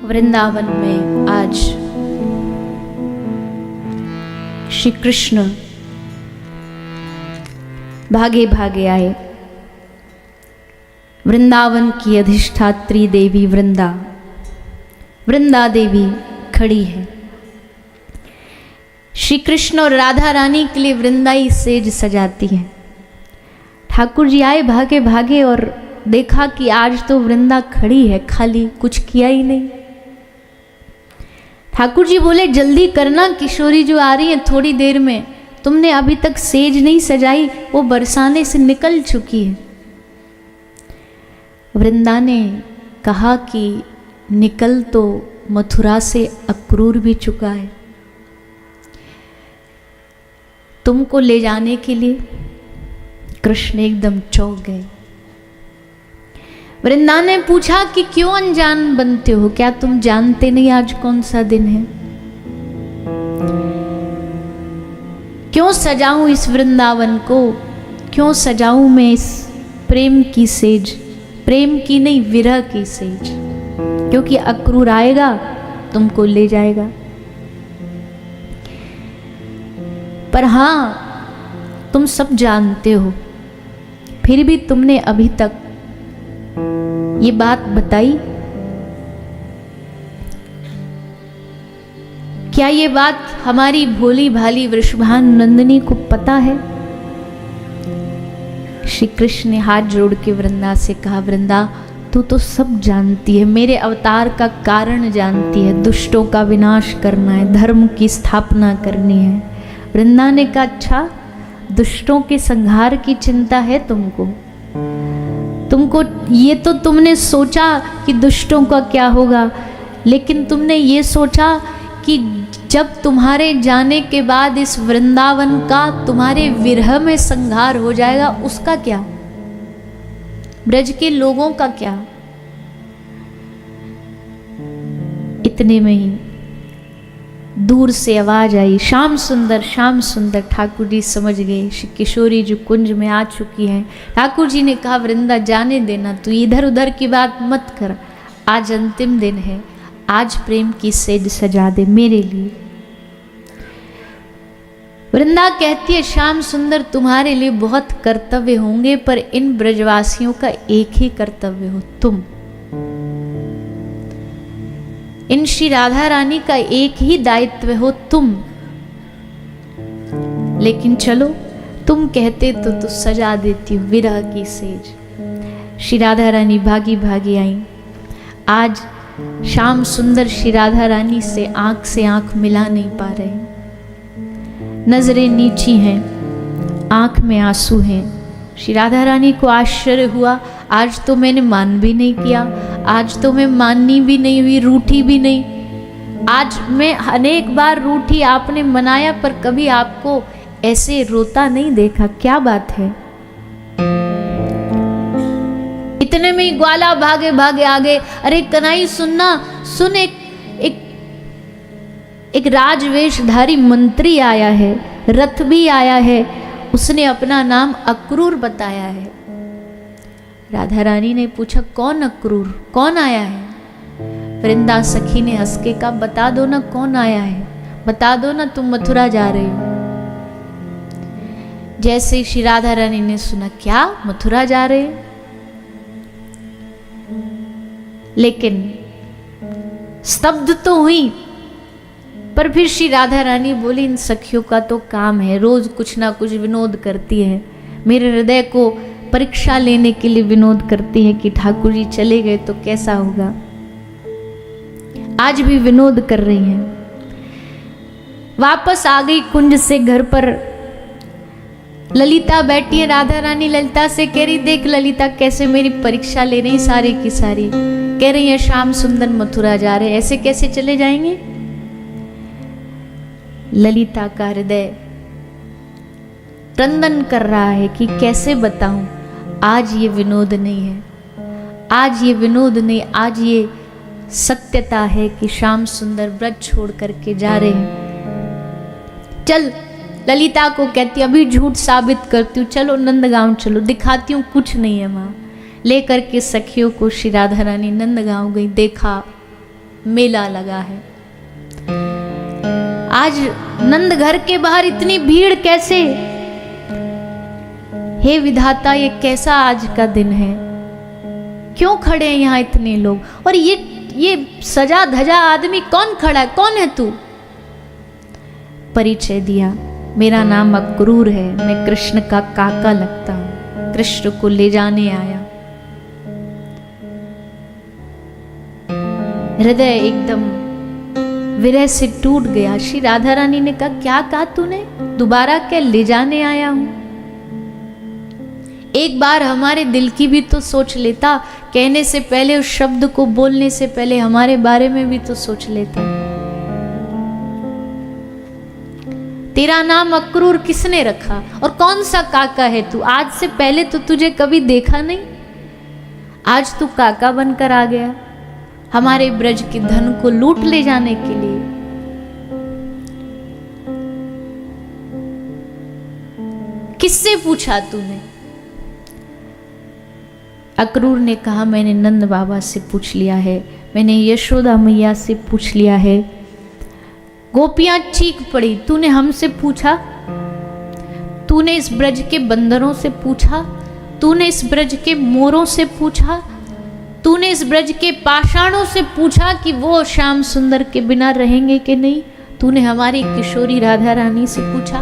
वृंदावन में आज श्री कृष्ण भागे भागे आए। वृंदावन की अधिष्ठात्री देवी वृंदा देवी खड़ी है। श्री कृष्ण और राधा रानी के लिए वृंदाई सेज सजाती है। ठाकुर जी आए भागे भागे और देखा कि आज तो वृंदा खड़ी है, खाली, कुछ किया ही नहीं। ठाकुर जी बोले जल्दी करना, किशोरी जो आ रही है थोड़ी देर में, तुमने अभी तक सेज नहीं सजाई, वो बरसाने से निकल चुकी है। वृंदा ने कहा कि निकल तो मथुरा से अक्रूर भी चुका है, तुमको ले जाने के लिए। कृष्ण एकदम चौंक गए। वृंदा ने पूछा कि क्यों अनजान बनते हो, क्या तुम जानते नहीं आज कौन सा दिन है? क्यों सजाऊं इस वृंदावन को, क्यों सजाऊं मैं इस प्रेम की सेज, प्रेम की नहीं विरह की सेज, क्योंकि अक्रूर आएगा तुमको ले जाएगा। पर हां, तुम सब जानते हो, फिर भी तुमने अभी तक ये बात बताई? क्या ये बात हमारी भोली भाली वृषभान नंदिनी को पता है? श्री कृष्ण ने हाथ जोड़ के वृंदा से कहा, वृंदा तू तो सब जानती है, मेरे अवतार का कारण जानती है, दुष्टों का विनाश करना है, धर्म की स्थापना करनी है। वृंदा ने कहा, अच्छा, दुष्टों के संहार की चिंता है तुमको? ये तो तुमने सोचा कि दुष्टों का क्या होगा, लेकिन तुमने ये सोचा कि जब तुम्हारे जाने के बाद इस वृंदावन का तुम्हारे विरह में संहार हो जाएगा, उसका क्या? ब्रज के लोगों का क्या? इतने में ही दूर से आवाज आई, श्याम सुंदर, श्याम सुंदर। ठाकुर जी समझ गए श्री किशोरी जो कुंज में आ चुकी हैं। ठाकुर जी ने कहा, वृंदा जाने देना, तू इधर उधर की बात मत कर, आज अंतिम दिन है, आज प्रेम की सेज सजा दे मेरे लिए। वृंदा कहती है, श्याम सुंदर तुम्हारे लिए बहुत कर्तव्य होंगे, पर इन ब्रजवासियों का एक ही कर्तव्य हो तुम। इन श्री राधा रानी का एक ही दायित्व हो तुम। लेकिन चलो, तुम कहते तो सजा देती हूँ विरह की सेज। श्री राधा रानी भागी भागी आई। आज श्याम सुंदर श्री राधा रानी से आंख मिला नहीं पा रहे, नजरें नीची हैं, आंख में आंसू हैं। श्री राधा रानी को आश्चर्य हुआ, आज तो मैंने मान भी नहीं किया, आज तो मैं माननी भी नहीं हुई, रूठी भी नहीं। आज मैं अनेक बार रूठी, आपने मनाया, पर कभी आपको ऐसे रोता नहीं देखा, क्या बात है? इतने में ही ग्वाला भागे भागे आ गए। अरे कन्हई सुनना, सुन, एक राजवेशधारी मंत्री आया है, रथ भी आया है, उसने अपना नाम अक्रूर बताया है। राधा रानी ने पूछा, कौन अक्रूर, कौन आया है? वृंदा सखी ने हंस के कहा, बता दो ना कौन आया है, बता दो ना, तुम मथुरा जा रहे हो। जैसे श्री राधा रानी ने सुना, क्या मथुरा जा रहे हो? लेकिन स्तब्ध तो हुई, पर फिर श्री राधा रानी बोली, इन सखियों का तो काम है, रोज कुछ ना कुछ विनोद करती है, मेरे हृदय को परीक्षा लेने के लिए विनोद करती है कि ठाकुर जी चले गए तो कैसा होगा। आज भी विनोद कर रही हैं। वापस आ गई कुंज से घर पर। ललिता बैठी है, राधा रानी ललिता से कह रही, देख ललिता कैसे मेरी परीक्षा ले रही सारी की सारी। कह रही है, श्याम सुंदर मथुरा जा रहे, ऐसे कैसे चले जाएंगे? ललिता का हृदय क्रंदन कर रहा है कि कैसे बताऊं, आज ये विनोद नहीं है, आज ये विनोद नहीं, आज ये सत्यता है कि श्याम सुंदर ब्रज छोड़ करके जा रहे हैं। चल, ललिता को कहती, अभी झूठ साबित करती हूँ, चलो नंदगांव चलो, दिखाती हूँ कुछ नहीं है वहां। लेकर के सखियों को श्री राधा रानी नंदगांव गई। देखा मेला लगा है। आज नंद घर के बाहर इतनी भीड़ कैसे? हे विधाता, ये कैसा आज का दिन है? क्यों खड़े हैं यहाँ इतने लोग? और ये सजा धजा आदमी कौन खड़ा है? कौन है तू? परिचय दिया, मेरा नाम अक्रूर है, मैं कृष्ण का काका लगता हूं, कृष्ण को ले जाने आया। हृदय एकदम विरह से टूट गया। श्री राधा रानी ने कहा, क्या कहा तूने? दोबारा क्या ले जाने आया हूं? एक बार हमारे दिल की भी तो सोच लेता, कहने से पहले, उस शब्द को बोलने से पहले हमारे बारे में भी तो सोच लेता। तेरा नाम अक्रूर किसने रखा? और कौन सा काका है तू? आज से पहले तो तुझे कभी देखा नहीं, आज तू काका बनकर आ गया हमारे ब्रज के धन को लूट ले जाने के लिए। किससे पूछा तूने? अक्रूर ने कहा, मैंने नंद बाबा से पूछ लिया है, मैंने यशोदा मैया से पूछ लिया है। गोपियां चीख पड़ी, तूने हमसे पूछा? तूने इस ब्रज के बंदरों से पूछा? तूने इस ब्रज के मोरों से पूछा? तूने इस ब्रज के पाषाणों से पूछा कि वो श्याम सुंदर के बिना रहेंगे कि नहीं? तूने हमारी किशोरी राधा रानी से पूछा?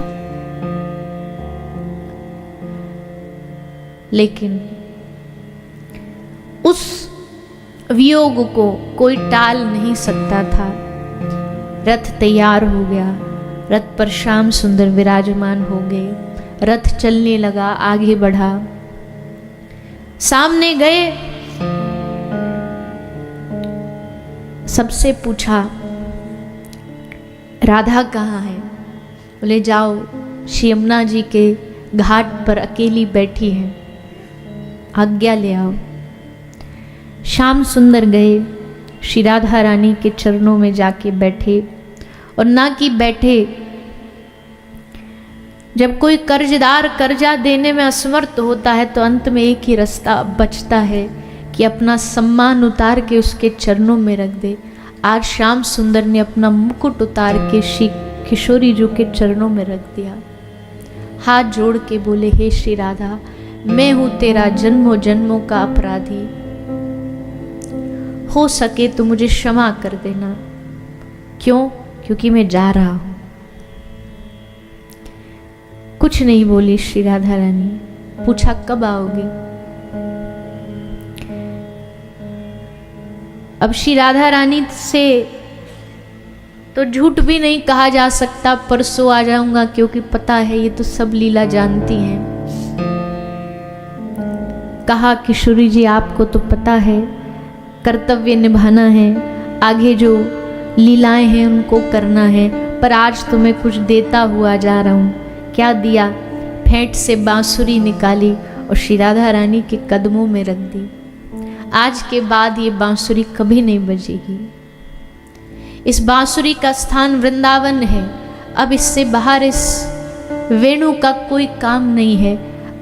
लेकिन उस वियोग को कोई टाल नहीं सकता था। रथ तैयार हो गया, रथ पर श्याम सुंदर विराजमान हो गए। रथ चलने लगा, आगे बढ़ा, सामने गए, सबसे पूछा, राधा कहाँ है? बोले, जाओ, श्री यमुना जी के घाट पर अकेली बैठी है, आज्ञा ले आओ। श्याम सुंदर गए, श्री राधा रानी के चरणों में जाके बैठे। और ना कि बैठे, जब कोई कर्जदार कर्जा देने में असमर्थ होता है तो अंत में एक ही रास्ता बचता है कि अपना सम्मान उतार के उसके चरणों में रख दे। आज श्याम सुंदर ने अपना मुकुट उतार के श्री किशोरी जी के चरणों में रख दिया। हाथ जोड़ के बोले, हे श्री राधा, मैं हूं तेरा जन्मों जन्मों का अपराधी, हो सके तो मुझे क्षमा कर देना। क्यों? क्योंकि मैं जा रहा हूं। कुछ नहीं बोली श्री राधा रानी। पूछा, कब आओगी? अब श्री राधा रानी से तो झूठ भी नहीं कहा जा सकता, परसों आ जाऊंगा, क्योंकि पता है ये तो सब लीला जानती हैं। कहा, किशोरी जी आपको तो पता है कर्तव्य निभाना है, आगे जो लीलाएं हैं उनको करना है, पर आज तो मैं कुछ देता हुआ जा रहा हूँ। क्या दिया? फेंट से बांसुरी निकाली और श्री राधा रानी के कदमों में रख दी। आज के बाद ये बांसुरी कभी नहीं बजेगी। इस बांसुरी का स्थान वृंदावन है। अब इससे बाहर इस वेणु का कोई काम नहीं है।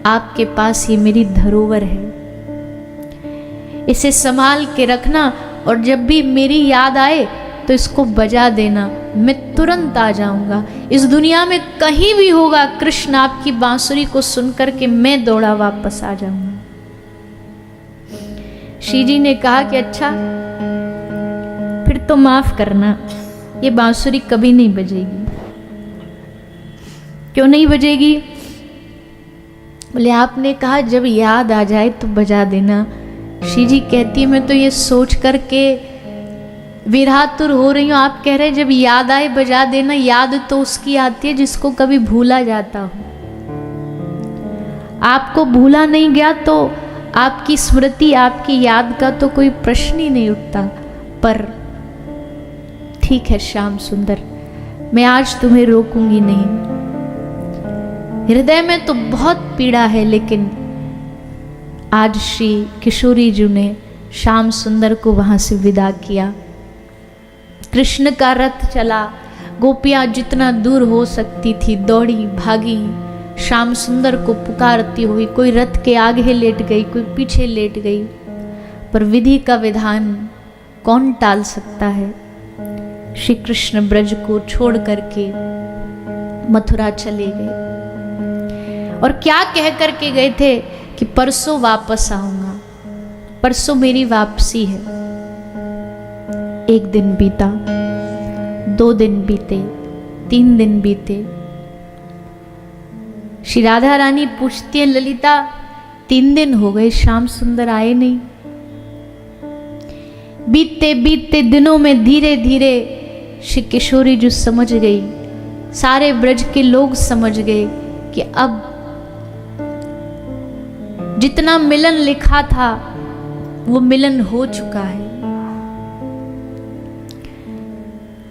आपके पास ये मेरी धरोहर है, इसे संभाल के रखना, और जब भी मेरी याद आए तो इसको बजा देना, मैं तुरंत आ जाऊंगा। इस दुनिया में कहीं भी होगा कृष्ण आपकी बांसुरी को सुनकर के मैं दौड़ा वापस आ जाऊंगा। श्री जी ने कहा कि अच्छा, फिर तो माफ करना, ये बांसुरी कभी नहीं बजेगी। क्यों नहीं बजेगी? बोले, आपने कहा जब याद आ जाए तो बजा देना। श्री जी कहती है, मैं तो ये सोच करके विरहातुर हो रही हूँ, आप कह रहे जब याद आए बजा देना। याद तो उसकी आती है जिसको कभी भूला जाता हो। आपको भूला नहीं गया तो आपकी स्मृति, आपकी याद का तो कोई प्रश्न ही नहीं उठता। पर ठीक है श्याम सुंदर, मैं आज तुम्हें रोकूंगी नहीं। हृदय में तो बहुत पीड़ा है, लेकिन आज श्री किशोरी जी ने श्याम सुंदर को वहां से विदा किया। कृष्ण का रथ चला, गोपियां जितना दूर हो सकती थी दौड़ी भागी, श्याम सुंदर को पुकारती हुई। कोई रथ के आगे लेट गई, कोई पीछे लेट गई, पर विधि का विधान कौन टाल सकता है। श्री कृष्ण ब्रज को छोड़ करके मथुरा चले गए और क्या कह करके गए थे कि परसों वापस आऊंगा, परसों मेरी वापसी है। एक दिन बीता, 2 दिन बीते, 3 दिन बीते। श्री राधा रानी पूछती है, ललिता 3 दिन हो गए, श्याम सुंदर आए नहीं। बीतते बीतते दिनों में धीरे धीरे श्री किशोरी जी समझ गई, सारे ब्रज के लोग समझ गए कि अब जितना मिलन लिखा था वो मिलन हो चुका है।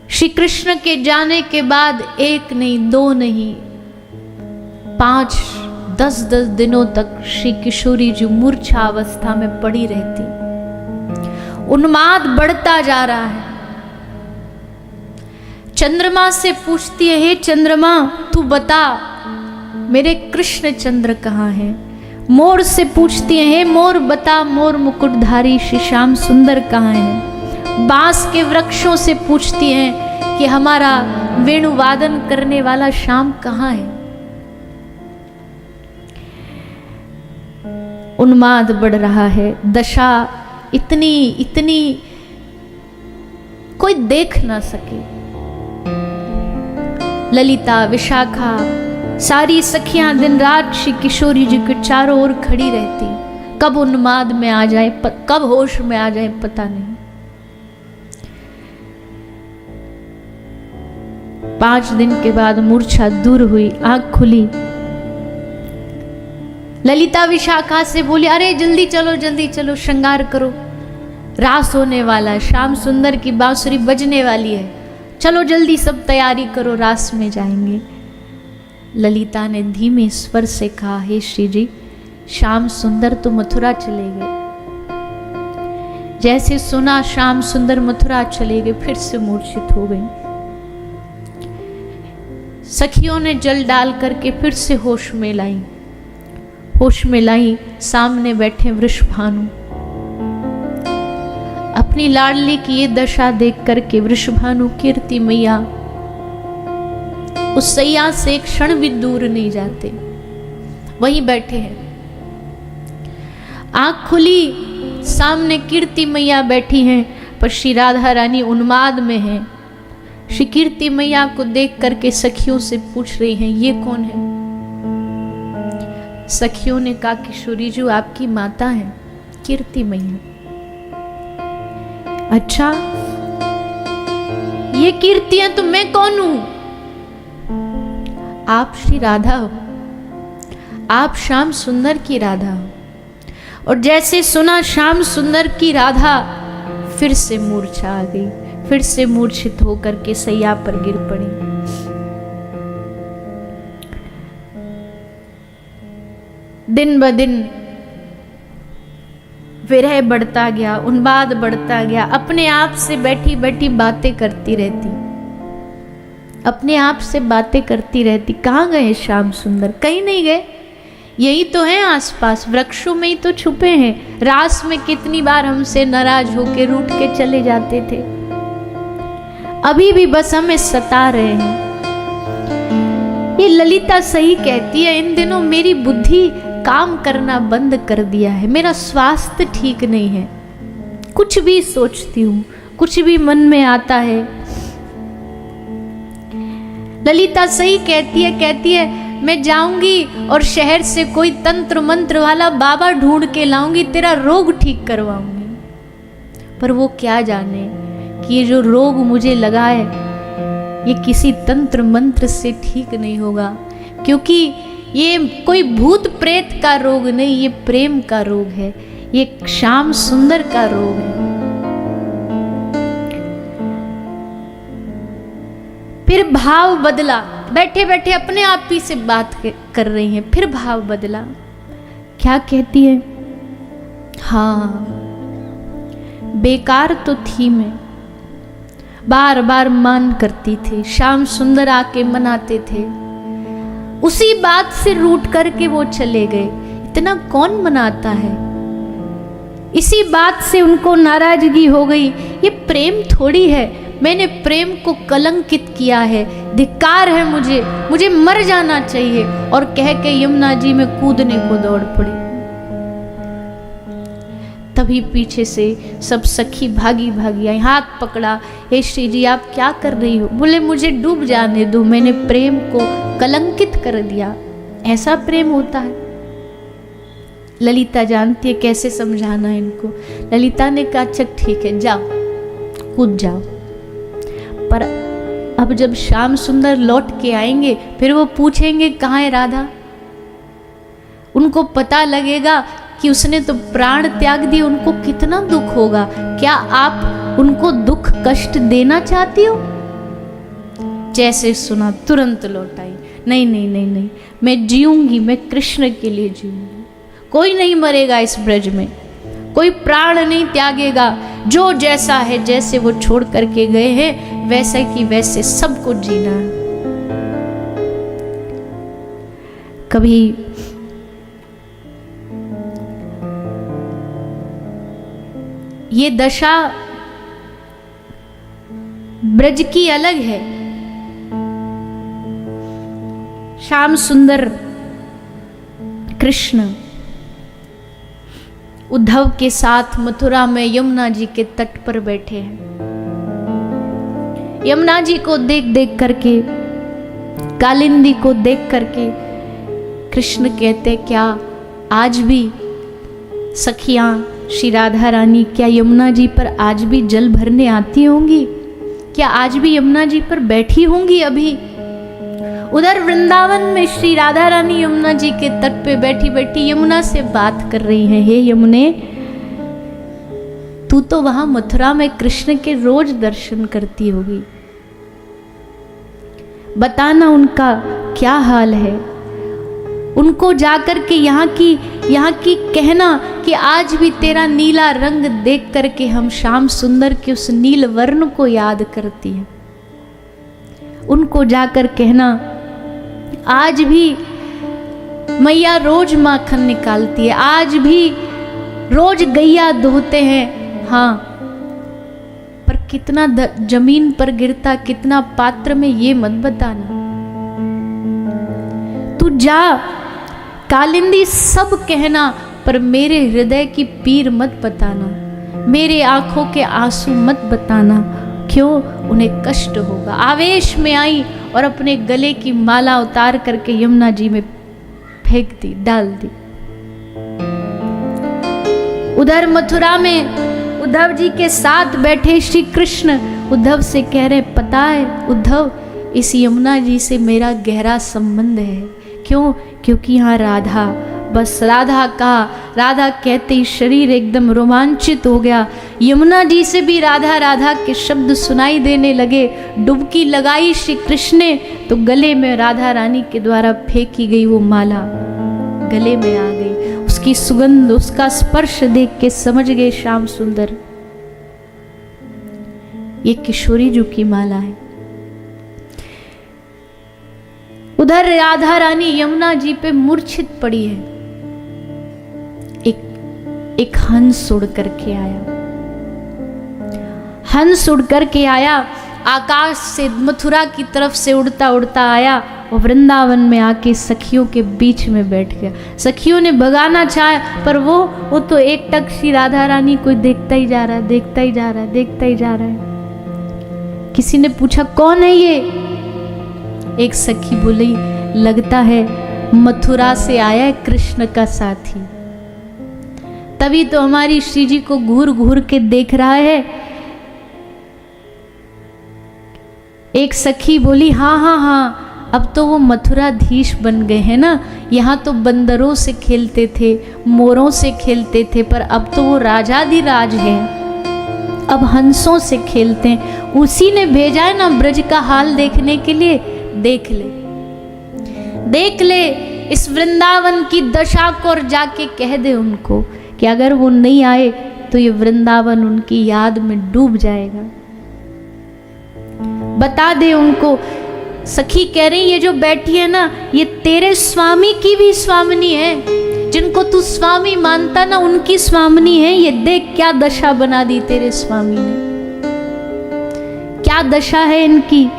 श्री कृष्ण के जाने के बाद 1 नहीं, 2 नहीं, 5, 10 दिनों तक श्री किशोरी जी मूर्छा अवस्था में पड़ी रहती। उन्माद बढ़ता जा रहा है। चंद्रमा से पूछती है, हे चंद्रमा तू बता मेरे कृष्ण चंद्र कहाँ हैं। मोर से पूछती है, हे मोर बता मोर मुकुटधारी श्री श्याम सुंदर कहाँ हैं। बांस के वृक्षों से पूछती हैं कि हमारा वेणुवादन करने वाला श्याम कहाँ है। उन्माद बढ़ रहा है, दशा इतनी कोई देख ना सके। ललिता, विशाखा, सारी सखियां दिन रात श्री किशोरी जी के चारों ओर खड़ी रहती। कब उन्माद में आ जाए, कब होश में आ जाए पता नहीं। 5 दिन के बाद मूर्छा दूर हुई, आंख खुली। ललिता विशाखा से बोली, अरे जल्दी चलो श्रृंगार करो, रास होने वाला है, श्याम सुंदर की बांसुरी बजने वाली है, चलो जल्दी सब तैयारी करो, रास में जाएंगे। ललिता ने धीमे स्वर से कहा, हे श्री जी श्याम सुंदर तो मथुरा चले गए। जैसे सुना श्याम सुंदर मथुरा चले गए, फिर से मूर्छित हो गई। सखियों ने जल डाल करके फिर से होश में लाई। सामने बैठे वृषभानु। अपनी लाडली की ये दशा देख करके वृषभानु कीर्ति मैया उस सैया से एक क्षण भी दूर नहीं जाते, वहीं बैठे हैं। आंख खुली, सामने कीर्ति मैया बैठी हैं, पर श्री राधा रानी उन्माद में हैं। श्री कीर्ति मैया को देख करके सखियों से पूछ रही हैं, ये कौन है। सखियों ने कहा, किशोरी जी आपकी माता है कीर्ति मैया। अच्छा, ये कीर्ति है तो मैं कौन हूं। आप श्री राधा हो, आप श्याम सुंदर की राधा हो। और जैसे सुना श्याम सुंदर की राधा, फिर से मूर्छा आ गई, फिर से मूर्छित होकर के सैया पर गिर पड़ी। दिन ब दिन विरह बढ़ता गया, उन्माद बढ़ता गया। अपने आप से बैठी बैठी बातें करती रहती, अपने आप से बातें करती रहती। कहाँ गए श्याम सुंदर, कहीं नहीं गए, यही तो हैं आसपास, वृक्षों में ही तो छुपे हैं। रास में कितनी बार हमसे नाराज होके रूठ के चले जाते थे, अभी भी बस हमें सता रहे हैं। ये ललिता सही कहती है, इन दिनों मेरी बुद्धि काम करना बंद कर दिया है, मेरा स्वास्थ्य ठीक नहीं है। कुछ भी सोचती हूँ, कुछ भी मन में आता है। ललिता सही कहती है मैं जाऊंगी और शहर से कोई तंत्र मंत्र वाला बाबा ढूंढ के लाऊंगी, तेरा रोग ठीक करवाऊंगी। पर वो क्या जाने कि ये जो रोग मुझे लगा है ये किसी तंत्र मंत्र से ठीक नहीं होगा, क्योंकि ये कोई भूत प्रेत का रोग नहीं, ये प्रेम का रोग है, ये श्याम सुंदर का रोग है। फिर भाव बदला, बैठे बैठे अपने आप ही से बात कर रही हैं। फिर भाव बदला, क्या कहती है, हाँ बेकार तो थी मैं, बार बार मान करती थी, श्याम सुंदर आके मनाते थे, उसी बात से रूठ करके वो चले गए। इतना कौन मनाता है, इसी बात से उनको नाराजगी हो गई। ये प्रेम थोड़ी है, मैंने प्रेम को कलंकित किया है, धिक्कार है मुझे मर जाना चाहिए। और कह के यमुना जी में कूदने को दौड़ पड़ी। तभी पीछे से सब सखी भागी भागी आई, हाथ पकड़ा, हे श्री जी आप क्या कर रही हो? बोले मुझे डूब जाने दो, मैंने प्रेम को कलंकित कर दिया। ऐसा प्रेम होता है? ललिता जानती है कैसे समझाना है इनको। ललिता ने कहा अच्छा ठीक है, जाओ कूद जाओ। पर अब जब श्याम सुंदर लौट के आएंगे फिर वो पूछेंगे कहाँ है राधा। उनको पता लगेगा कि उसने तो प्राण त्याग दिए, उनको कितना दुख होगा। क्या आप उनको दुख कष्ट देना चाहती हो? जैसे सुना तुरंत लौट आई। नहीं नहीं नहीं नहीं, मैं जीऊंगी, मैं कृष्ण के लिए जीऊंगी। कोई नहीं मरेगा इस ब्रज में, कोई प्राण नहीं त्यागेगा। जो जैसा है, जैसे वो छोड़ करके गए हैं वैसे की वैसे सबको जीना है। कभी ये दशा ब्रज की अलग है। श्याम सुंदर कृष्ण उद्धव के साथ मथुरा में यमुना जी के तट पर बैठे हैं। यमुना जी को देख देख करके, कालिंदी को देख करके कृष्ण कहते क्या आज भी सखियां श्री राधा रानी क्या यमुना जी पर आज भी जल भरने आती होंगी? क्या आज भी यमुना जी पर बैठी होंगी? अभी उधर वृंदावन में श्री राधा रानी यमुना जी के तट पे बैठी बैठी यमुना से बात कर रही हैं, हे यमुने तू तो वहां मथुरा में कृष्ण के रोज दर्शन करती होगी, बताना उनका क्या हाल है। उनको जाकर के यहाँ की कहना कि आज भी तेरा नीला रंग देख करके हम श्याम सुंदर के उस नील वर्ण को याद करती है। उनको जाकर कहना आज भी मैया रोज माखन निकालती है, आज भी रोज गैया दोहते हैं। हाँ, पर कितना जमीन पर गिरता, कितना पात्र में ये मत बताना। तू जा कालिंदी सब कहना, पर मेरे हृदय की पीर मत बताना, मेरे आंखों के आंसू मत बताना। क्यों? उन्हें कष्ट होगा। आवेश में आई और अपने गले की माला उतार करके यमुना जी में फेंक दी, डाल दी। उधर मथुरा में उद्धव जी के साथ बैठे श्री कृष्ण उद्धव से कह रहे पता है उद्धव, इस यमुना जी से मेरा गहरा संबंध है। क्यों? क्योंकि यहाँ राधा, बस राधा का, राधा कहते ही शरीर एकदम रोमांचित हो गया। यमुना जी से भी राधा राधा के शब्द सुनाई देने लगे। डुबकी लगाई श्री कृष्ण ने तो गले में राधा रानी के द्वारा फेंकी गई वो माला गले में आ गई। उसकी सुगंध, उसका स्पर्श देख के समझ गए श्याम सुंदर ये किशोरी जी की माला है। उधर राधा रानी यमुना जी पे मूर्छित पड़ी है। एक हंस उड़ करके आया, हंस उड़ करके आया, आकाश से मथुरा की तरफ से उड़ता उड़ता आया और वृंदावन में आके सखियों के बीच में बैठ गया। सखियों ने भगाना चाहा पर वो तो एक टक श्री राधा रानी को देखता ही जा रहा है, देखता ही जा रहा है, देखता ही जा रहा है। किसी ने पूछा कौन है ये? एक सखी बोली लगता है मथुरा से आया है कृष्ण का साथी, तभी तो हमारी श्री जी को घूर घूर के देख रहा है। एक सखी बोली हाँ हाँ हाँ, अब तो वो मथुराधीश बन गए हैं ना। यहाँ तो बंदरों से खेलते थे, मोरों से खेलते थे, पर अब तो वो राजाधिराज है, अब हंसों से खेलते हैं। उसी ने भेजा है ना ब्रज का हाल देखने के लिए। देख ले, देख ले इस वृंदावन की दशा को और जाके कह दे उनको कि अगर वो नहीं आए तो ये वृंदावन उनकी याद में डूब जाएगा। बता दे उनको। सखी कह रही ये जो बैठी है ना, ये तेरे स्वामी की भी स्वामिनी है। जिनको तू स्वामी मानता ना, उनकी स्वामिनी है। ये देख क्या दशा बना दी तेरे स्वामी ने, क्या दशा है इनकी।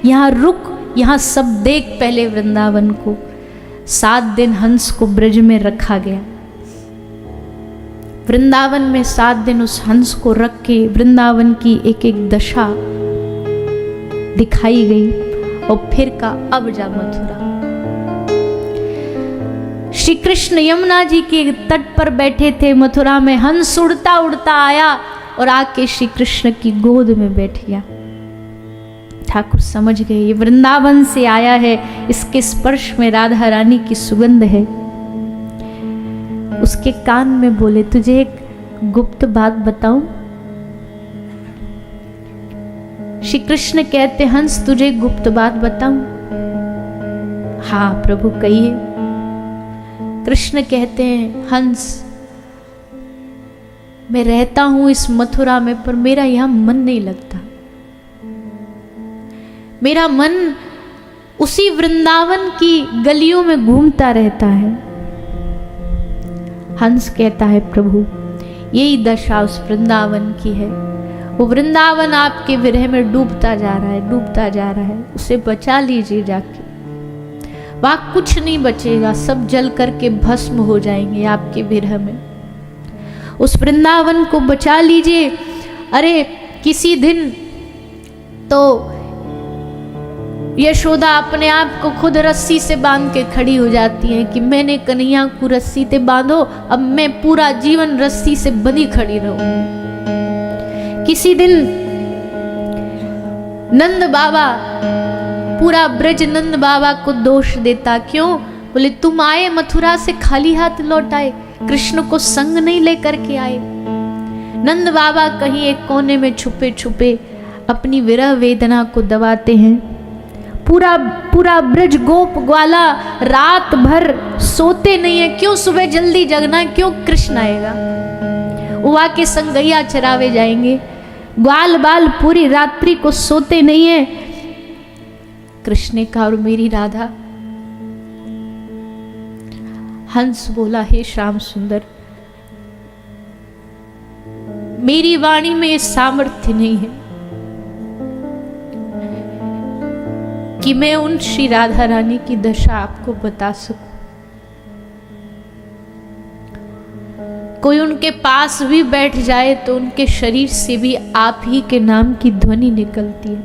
यहाँ रुक, यहाँ सब देख पहले वृंदावन को। 7 दिन हंस को ब्रज में रखा गया। वृंदावन में 7 दिन उस हंस को रख के वृंदावन की एक एक दशा दिखाई गई। और फिर का अब जा मथुरा। श्री कृष्ण यमुना जी के तट पर बैठे थे मथुरा में। हंस उड़ता उड़ता आया और आके श्री कृष्ण की गोद में बैठ गया। ठाकुर समझ गए ये वृंदावन से आया है, इसके स्पर्श में राधा रानी की सुगंध है। उसके कान में बोले, तुझे एक गुप्त बात बताऊं? श्री कृष्ण कहते, हंस तुझे एक गुप्त बात बताऊं? हाँ प्रभु कहिए। कृष्ण कहते हैं, हंस मैं रहता हूं इस मथुरा में, पर मेरा यहां मन नहीं लगता। मेरा मन उसी वृंदावन की गलियों में घूमता रहता है। हंस कहता है, प्रभु यही दशा उस वृंदावन की है। वो वृंदावन आपके विरह में डूबता जा रहा है, डूबता जा रहा है। उसे बचा लीजिए जाके। वहां कुछ नहीं बचेगा, सब जल करके भस्म हो जाएंगे आपके विरह में। उस वृंदावन को बचा लीजिए। अरे किसी दिन तो यशोदा अपने आप को खुद रस्सी से बांध के खड़ी हो जाती है कि मैंने कन्हैया को रस्सी से बांधो, अब मैं पूरा जीवन रस्सी से बंधी खड़ी रहूं। किसी दिन नंद बाबा, पूरा ब्रज नंद बाबा को दोष देता। क्यों? बोले तुम आए मथुरा से खाली हाथ लौट आए, कृष्ण को संग नहीं लेकर के आए। नंद बाबा कहीं एक कोने में छुपे छुपे अपनी विरह वेदना को दबाते हैं। पूरा पूरा ब्रज गोप ग्वाला रात भर सोते नहीं है। क्यों? सुबह जल्दी जगना है। क्यों? कृष्ण आएगा। वो आके संगैया चरावे जाएंगे। ग्वाल बाल पूरी रात्रि को सोते नहीं है। कृष्ण ने कहा, और मेरी राधा? हंस बोला, हे श्याम सुंदर, मेरी वाणी में सामर्थ्य नहीं है कि मैं उन श्री राधा रानी की दशा आपको बता सकूं। कोई उनके पास भी बैठ जाए तो उनके शरीर से भी आप ही के नाम की ध्वनि निकलती है।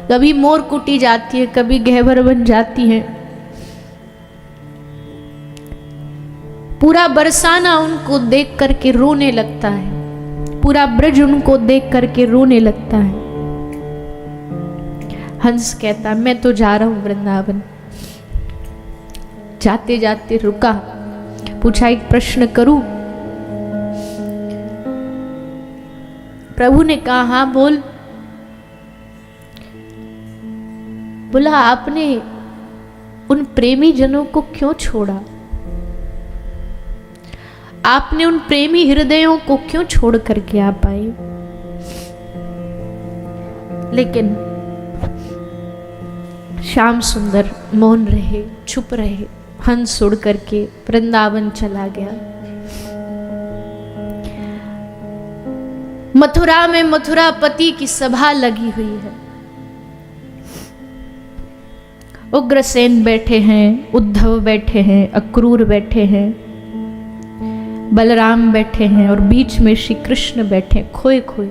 कभी मोर कुटी जाती है, कभी गहवर बन जाती है। पूरा बरसाना उनको देख करके रोने लगता है। पूरा ब्रज उनको देख करके रोने लगता है। हंस कहता, मैं तो जा रहा हूं वृंदावन। जाते जाते रुका, पूछा, एक प्रश्न करूं? प्रभु ने कहा, हाँ बोल। बोला, आपने उन प्रेमी जनों को क्यों छोड़ा? आपने उन प्रेमी हृदयों को क्यों छोड़ करके आप आए? लेकिन श्याम सुंदर मौन रहे, चुप रहे। हंस उड़ करके वृंदावन चला गया। मथुरा में मथुरापति की सभा लगी हुई है। उग्रसेन बैठे हैं, उद्धव बैठे हैं, अक्रूर बैठे हैं, बलराम बैठे हैं और बीच में श्री कृष्ण बैठे खोए खोए।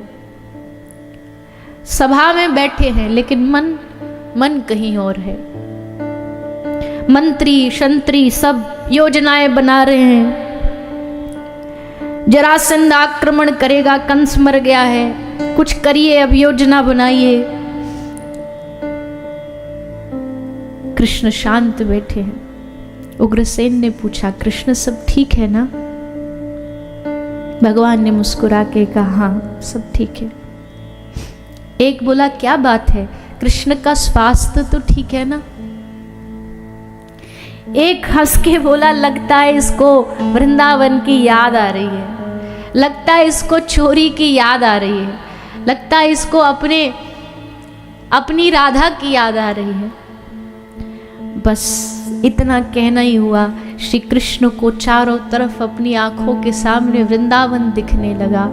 सभा में बैठे हैं लेकिन मन कहीं और है। मंत्री शंत्री सब योजनाएं बना रहे हैं। जरासंध आक्रमण करेगा, कंस मर गया है, कुछ करिए, अब योजना बनाइए। कृष्ण शांत बैठे हैं। उग्रसेन ने पूछा, कृष्ण सब ठीक है ना? भगवान ने मुस्कुरा के कहा, हाँ सब ठीक है। एक बोला, क्या बात है, कृष्ण का स्वास्थ्य तो ठीक है ना? एक हंस के बोला, लगता है इसको वृंदावन की याद आ रही है, लगता है इसको चोरी की याद आ रही है, लगता है इसको अपनी राधा की याद आ रही है। बस इतना कहना ही हुआ। श्री कृष्ण को चारों तरफ अपनी आंखों के सामने वृंदावन दिखने लगा।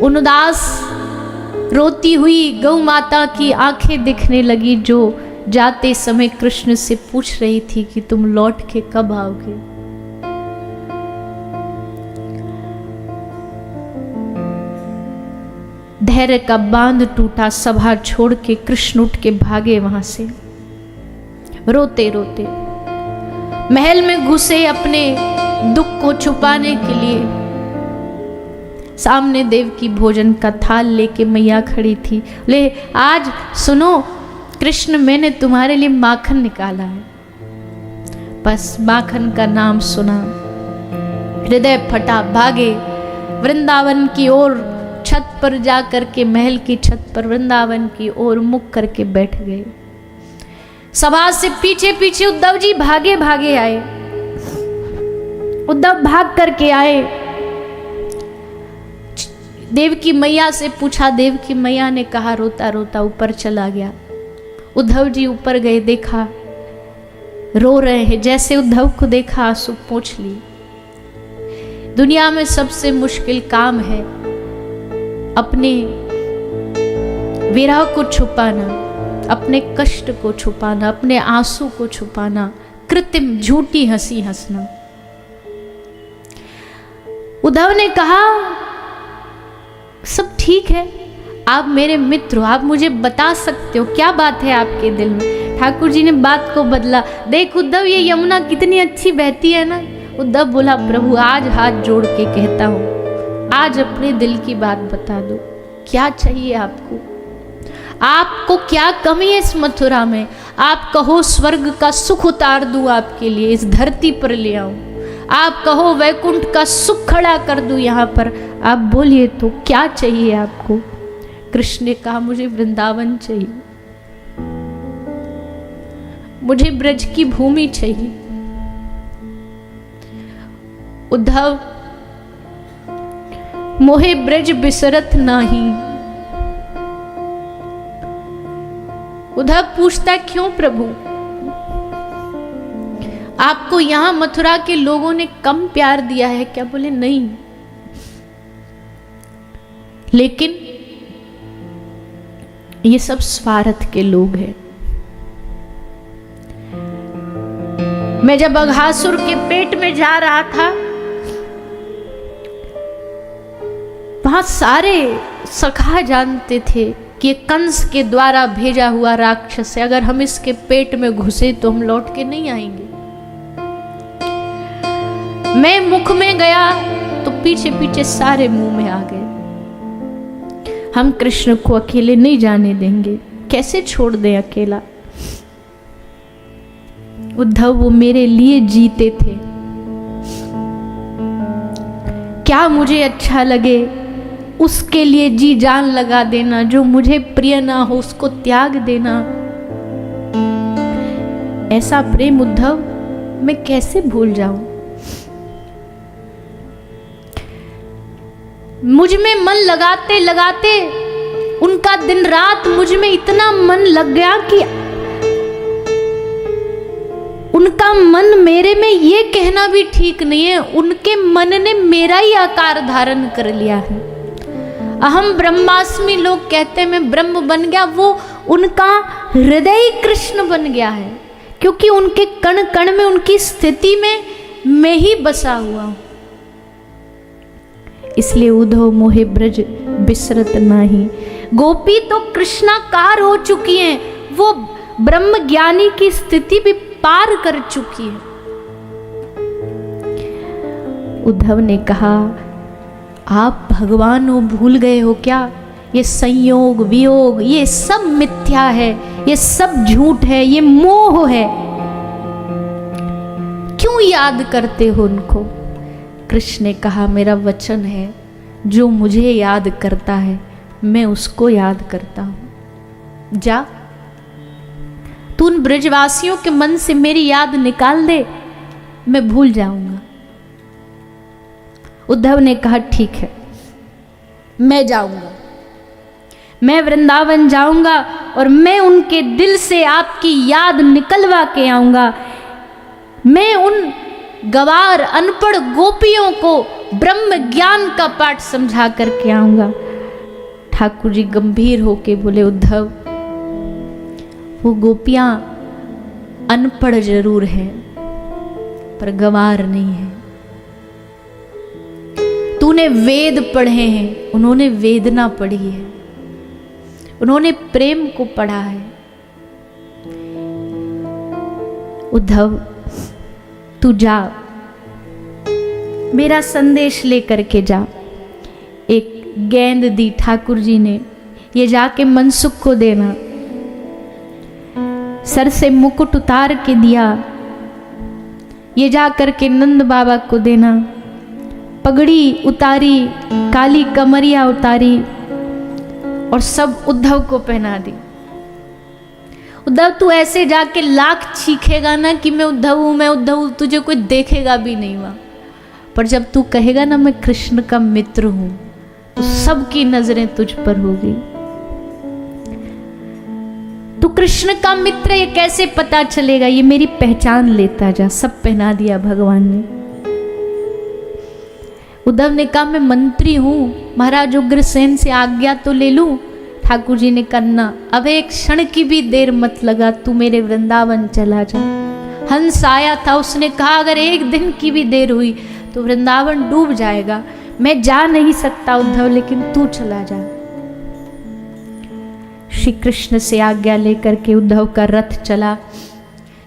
उन उदास रोती हुई गौ माता की आंखें दिखने लगी, जो जाते समय कृष्ण से पूछ रही थी कि तुम लौट के कब आओगे। धैर्य का बांध टूटा, सभा छोड़ के कृष्ण उठ के भागे वहां से, रोते रोते महल में घुसे अपने दुख को छुपाने के लिए। सामने देव की भोजन का थाल लेके मैया खड़ी थी। ले आज सुनो कृष्ण, मैंने तुम्हारे लिए माखन निकाला है। बस माखन का नाम सुना, हृदय फटा, भागे वृंदावन की ओर। छत पर जा करके, महल की छत पर वृंदावन की ओर मुख करके बैठ गए। सभा से पीछे पीछे उद्धव जी भागे भागे आए। उद्धव भाग करके आए, देव की मैया से पूछा। देव की मैया ने कहा, रोता रोता ऊपर चला गया। उद्धव जी ऊपर गए, देखा रो रहे हैं। जैसे उद्धव को देखा, आंसू पोंछ ली। दुनिया में सबसे मुश्किल काम है अपने विरह को छुपाना, अपने कष्ट को छुपाना, अपने आंसू को छुपाना, कृत्रिम झूठी हंसी हंसना। उद्धव ने कहा, सब ठीक है, आप मेरे मित्र हो, आप मुझे बता सकते हो क्या बात है आपके दिल में। ठाकुर जी ने बात को बदला। देख उद्धव, ये यमुना कितनी अच्छी बहती है ना। उद्धव बोला, प्रभु आज हाथ जोड़ के कहता हूं, आज अपने दिल की बात बता दो, क्या चाहिए आपको? आपको क्या कमी है इस मथुरा में? आप कहो स्वर्ग का सुख उतार दूं आपके लिए, इस धरती पर ले आऊं। आप कहो वैकुंठ का सुख खड़ा कर दूं यहाँ पर। आप बोलिए तो क्या चाहिए आपको? कृष्ण ने कहा, मुझे वृंदावन चाहिए, मुझे ब्रज की भूमि चाहिए। उद्धव, मोहे ब्रज बिसरत नाही। उद्धव पूछता, क्यों प्रभु, आपको यहां मथुरा के लोगों ने कम प्यार दिया है क्या? बोले नहीं, लेकिन ये सब स्वार्थ के लोग हैं। मैं जब अघासुर के पेट में जा रहा था, वहां सारे सखा जानते थे कि कंस के द्वारा भेजा हुआ राक्षस है, अगर हम इसके पेट में घुसे तो हम लौट के नहीं आएंगे। मैं मुख में गया तो पीछे पीछे सारे मुंह में आ गए। हम कृष्ण को अकेले नहीं जाने देंगे, कैसे छोड़ दें अकेला? उद्धव, वो मेरे लिए जीते थे, क्या मुझे अच्छा लगे उसके लिए जी जान लगा देना, जो मुझे प्रिय ना हो उसको त्याग देना। ऐसा प्रेम उद्धव मैं कैसे भूल जाऊं? मुझ में मन लगाते लगाते उनका दिन रात मुझ में इतना मन लग गया कि उनका मन मेरे में, ये कहना भी ठीक नहीं है, उनके मन ने मेरा ही आकार धारण कर लिया है। अहम ब्रह्मास्मि लोग कहते हैं, मैं ब्रह्म बन गया, वो उनका हृदय ही कृष्ण बन गया है, क्योंकि उनके कण कण में, उनकी स्थिति में मैं ही बसा हुआ हूं। इसलिए उद्धव, मोहे ब्रज बिसरत नाही। गोपी तो कृष्णाकार हो चुकी हैं, वो ब्रह्म ज्ञानी की स्थिति भी पार कर चुकी है। उद्धव ने कहा, आप भगवान हो, भूल गए हो क्या? ये संयोग वियोग ये सब मिथ्या है, ये सब झूठ है, ये मोह है। क्यों याद करते हो उनको? कृष्ण ने कहा, मेरा वचन है, जो मुझे याद करता है मैं उसको याद करता हूं। जा, तू उन ब्रजवासियों के मन से मेरी याद निकाल दे, मैं भूल जाऊंगा। उद्धव ने कहा, ठीक है, मैं जाऊंगा, मैं वृंदावन जाऊंगा और मैं उनके दिल से आपकी याद निकलवा के आऊंगा। मैं उन गवार अनपढ़ गोपियों को ब्रह्म ज्ञान का पाठ समझा करके आऊंगा। ठाकुर जी गंभीर होके बोले, उद्धव वो गोपियां अनपढ़ जरूर है पर गवार नहीं है। तूने वेद पढ़े हैं, उन्होंने वेदना पढ़ी है, उन्होंने प्रेम को पढ़ा है। उद्धव तू जा, मेरा संदेश लेकर के जा। एक गेंद दी ठाकुर जी ने, ये जाके मनसुख को देना। सर से मुकुट उतार के दिया, ये जा करके नंद बाबा को देना। पगड़ी उतारी, काली कमरिया उतारी और सब उद्धव को पहना दी। उद्धव तू ऐसे जाके लाख चीखेगा ना कि मैं उद्धव हूं, तुझे कोई देखेगा भी नहीं वहां। पर जब तू कहेगा ना मैं कृष्ण का मित्र हूं, तो सबकी नजरें तुझ पर होगी। तू कृष्ण का मित्र ये कैसे पता चलेगा? ये मेरी पहचान लेता जा। सब पहना दिया भगवान ने। उद्धव ने कहा मैं मंत्री हूं, महाराज उग्रसेन से आज्ञा तो ले लूं। ठाकुर जी ने कहा अब एक क्षण की भी देर मत लगा, तू मेरे वृंदावन चला जा। हंस आया था, उसने कहा अगर एक दिन की भी देर हुई तो वृंदावन डूब जाएगा। मैं जा नहीं सकता उद्धव, लेकिन तू चला जा। श्री कृष्ण से आज्ञा लेकर के उद्धव का रथ चला।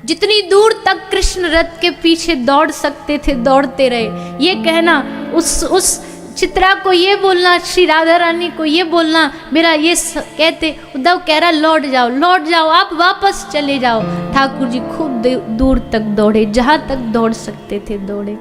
जितनी दूर तक कृष्ण रथ के पीछे दौड़ सकते थे दौड़ते रहे। ये कहना उस चित्रा को ये बोलना, श्री राधा रानी को ये बोलना, मेरा ये कहते। उद्धव कह रहा लौट जाओ, आप वापस चले जाओ। ठाकुर जी खूब दूर तक दौड़े, जहां तक दौड़ सकते थे दौड़े।